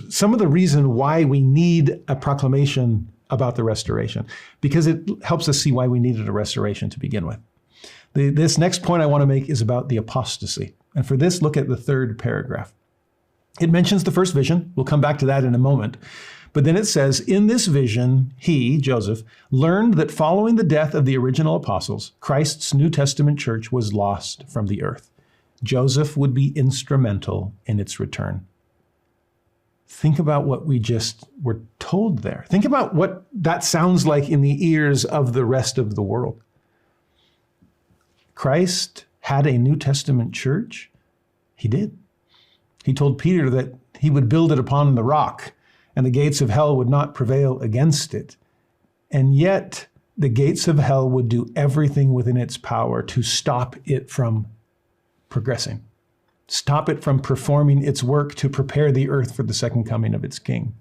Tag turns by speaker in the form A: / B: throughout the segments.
A: some of the reason why we need a proclamation about the restoration, because it helps us see why we needed a restoration to begin with. This next point I want to make is about the apostasy. And for this, look at the third paragraph. It mentions the first vision. We'll come back to that in a moment. But then it says, in this vision, he, Joseph, learned that following the death of the original apostles, Christ's New Testament church was lost from the earth. Joseph would be instrumental in its return. Think about what we just were told there. Think about what that sounds like in the ears of the rest of the world. Christ had a New Testament church. He did. He told Peter that he would build it upon the rock, and the gates of hell would not prevail against it. And yet, the gates of hell would do everything within its power to stop it from progressing, stop it from performing its work to prepare the earth for the second coming of its King.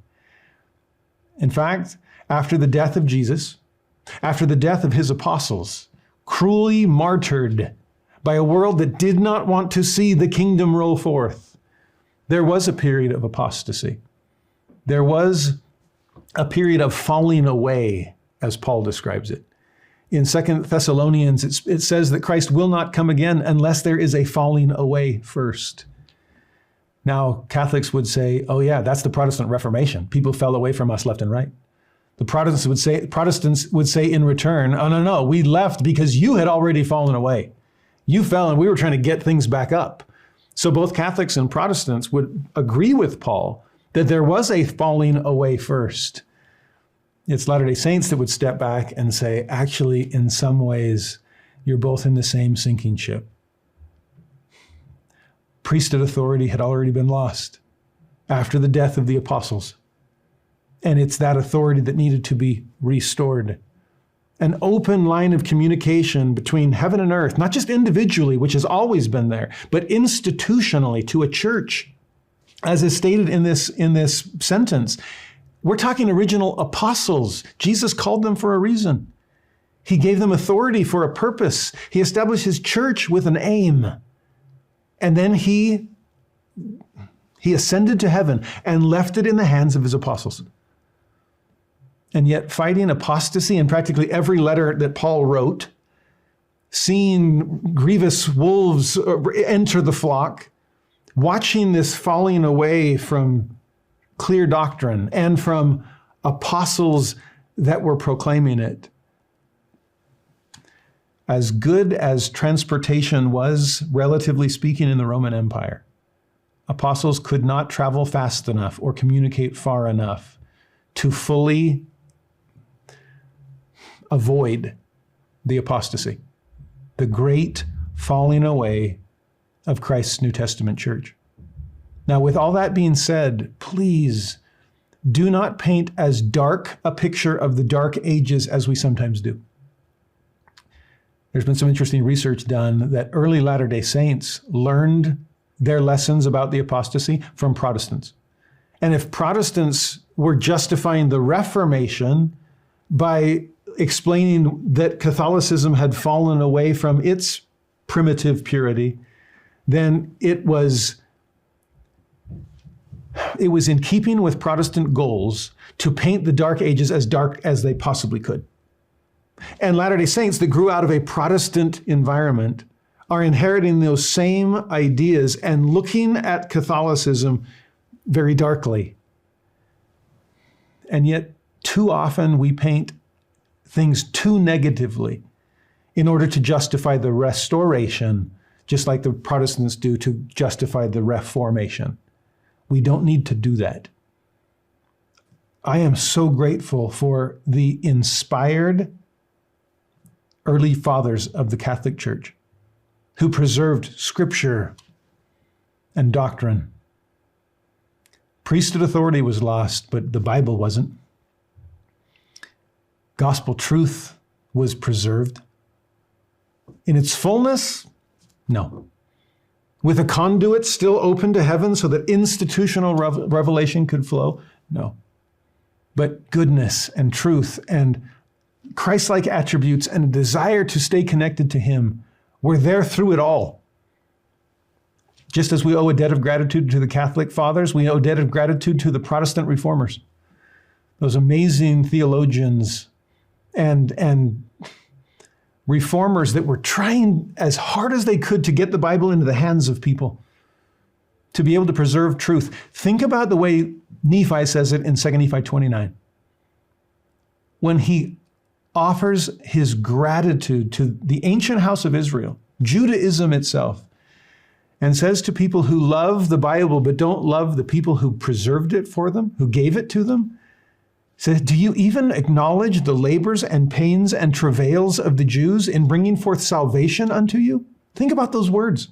A: In fact, after the death of Jesus, after the death of his apostles, cruelly martyred by a world that did not want to see the kingdom roll forth, there was a period of apostasy. There was a period of falling away, as Paul describes it. In 2 Thessalonians, it says that Christ will not come again unless there is a falling away first. Now, Catholics would say, oh yeah, that's the Protestant Reformation. People fell away from us left and right. The Protestants would say in return, oh no, we left because you had already fallen away. You fell and we were trying to get things back up. So both Catholics and Protestants would agree with Paul that there was a falling away first. It's Latter-day Saints that would step back and say, actually, in some ways, you're both in the same sinking ship. Priesthood authority had already been lost after the death of the apostles. And it's that authority that needed to be restored. An open line of communication between heaven and earth, not just individually, which has always been there, but institutionally to a church, as is stated in this sentence. We're talking original apostles. Jesus called them for a reason. He gave them authority for a purpose. He established his church with an aim. And then he ascended to heaven and left it in the hands of his apostles. And yet fighting apostasy in practically every letter that Paul wrote, seeing grievous wolves enter the flock, watching this falling away from clear doctrine and from apostles that were proclaiming it. As good as transportation was, relatively speaking, in the Roman Empire, apostles could not travel fast enough or communicate far enough to fully avoid the apostasy, the great falling away of Christ's New Testament church. Now, with all that being said, please do not paint as dark a picture of the dark ages as we sometimes do. There's been some interesting research done that early Latter-day Saints learned their lessons about the apostasy from Protestants. And if Protestants were justifying the Reformation by explaining that Catholicism had fallen away from its primitive purity, then it was in keeping with Protestant goals to paint the Dark Ages as dark as they possibly could. And Latter-day Saints that grew out of a Protestant environment are inheriting those same ideas and looking at Catholicism very darkly. And yet, too often we paint things too negatively in order to justify the restoration, just like the Protestants do to justify the Reformation. We don't need to do that. I am so grateful for the inspired early fathers of the Catholic Church who preserved Scripture and doctrine. Priesthood authority was lost, but the Bible wasn't. Gospel truth was preserved. In its fullness? No. With a conduit still open to heaven so that institutional revelation could flow? No. But goodness and truth and Christ-like attributes and a desire to stay connected to him were there through it all. Just as we owe a debt of gratitude to the Catholic fathers, we owe a debt of gratitude to the Protestant reformers. Those amazing theologians and reformers that were trying as hard as they could to get the Bible into the hands of people, to be able to preserve truth. Think about the way Nephi says it in 2 Nephi 29. When he offers his gratitude to the ancient house of Israel, Judaism itself, and says to people who love the Bible but don't love the people who preserved it for them, who gave it to them, says, do you even acknowledge the labors and pains and travails of the Jews in bringing forth salvation unto you? Think about those words.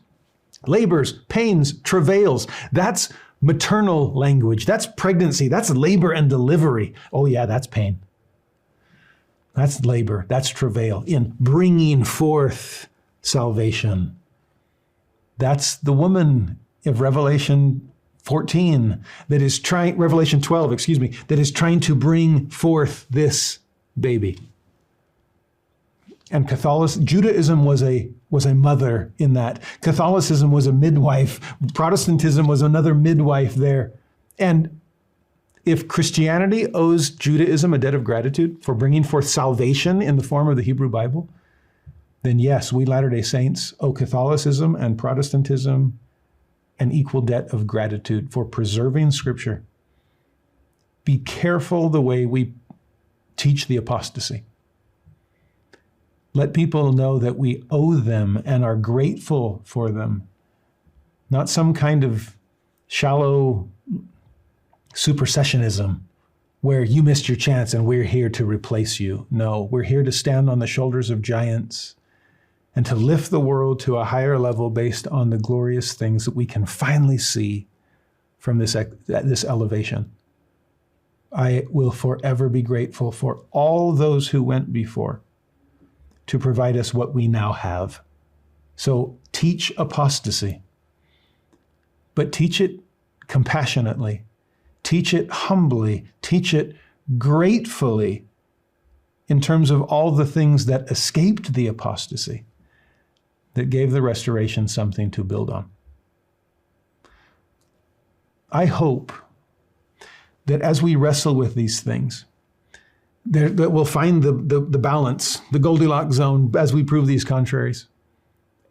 A: Labors, pains, travails. That's maternal language. That's pregnancy. That's labor and delivery. Oh yeah, that's pain. That's labor. That's travail in bringing forth salvation. That's the woman of Revelation 14 that is trying, Revelation 12, that is trying to bring forth this baby. And Judaism was a mother in that. Catholicism was a midwife. Protestantism was another midwife there. And if Christianity owes Judaism a debt of gratitude for bringing forth salvation in the form of the Hebrew Bible, then yes, we Latter-day Saints owe Catholicism and Protestantism an equal debt of gratitude for preserving Scripture. Be careful the way we teach the apostasy. Let people know that we owe them and are grateful for them, not some kind of shallow supersessionism where you missed your chance and we're here to replace you. No, we're here to stand on the shoulders of giants and to lift the world to a higher level based on the glorious things that we can finally see from this elevation. I will forever be grateful for all those who went before to provide us what we now have. So teach apostasy, but teach it compassionately, teach it humbly, teach it gratefully in terms of all the things that escaped the apostasy, that gave the restoration something to build on. I hope that as we wrestle with these things, that we'll find the balance, the Goldilocks zone, as we prove these contraries.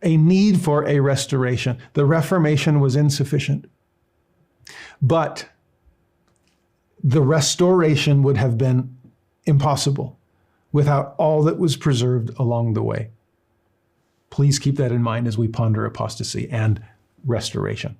A: A need for a restoration. The Reformation was insufficient. But the restoration would have been impossible without all that was preserved along the way. Please keep that in mind as we ponder apostasy and restoration.